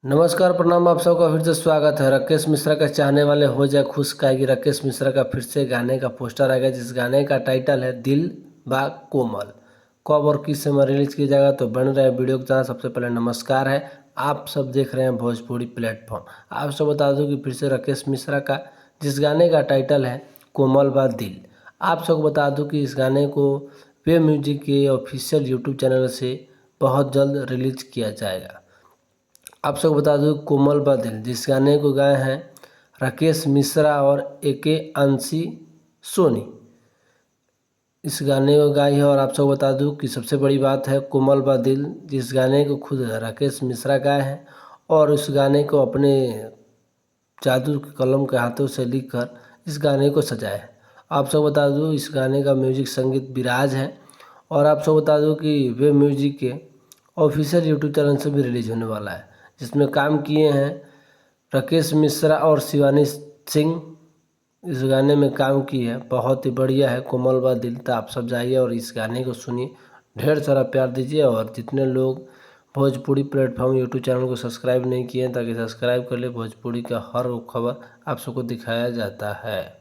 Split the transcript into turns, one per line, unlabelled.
नमस्कार प्रणाम, आप सबका फिर से स्वागत है। राकेश मिश्रा का चाहने वाले हो जाए खुश, काहेकि राकेश मिश्रा का फिर से गाने का पोस्टर आएगा जिस गाने का टाइटल है दिल बा कोमल। कब और किस समय रिलीज किया जाएगा तो बन रहे वीडियो को जाना। सबसे पहले नमस्कार है, आप सब देख रहे हैं भोजपुरी प्लेटफॉर्म। आप सब बता दूं कि फिर से राकेश मिश्रा का जिस गाने का टाइटल है कोमल बा दिल, आप सबको बता दूं कि इस गाने को वे म्यूजिक के ऑफिशियल यूट्यूब चैनल से बहुत जल्द रिलीज किया जाएगा। आप सबको बता दूं कोमल बा दिल जिस गाने को गाए हैं राकेश मिश्रा और AK अंशी सोनी, इस गाने को गाई है। और आप सबको बता दूं कि सबसे बड़ी बात है कोमल बा दिल जिस गाने को खुद राकेश मिश्रा गाए हैं और उस गाने को अपने जादू के कलम के हाथों से लिखकर इस गाने को सजाया है। आप सबको बता दूं इस गाने का म्यूजिक संगीत विराज है। और आप सबको बता दूं कि वे म्यूजिक के ऑफिशियल यूट्यूब चैनल से भी रिलीज होने वाला है, जिसमें काम किए हैं राकेश मिश्रा और शिवानी सिंह। इस गाने में काम की है, बहुत ही बढ़िया है कोमल बा दिल। तो आप सब जाइए और इस गाने को सुनिए, ढेर सारा प्यार दीजिए। और जितने लोग भोजपुरी प्लेटफॉर्म यूट्यूब चैनल को सब्सक्राइब नहीं किए हैं ताकि सब्सक्राइब कर ले, भोजपुरी का हर वो खबर आप सबको दिखाया जाता है।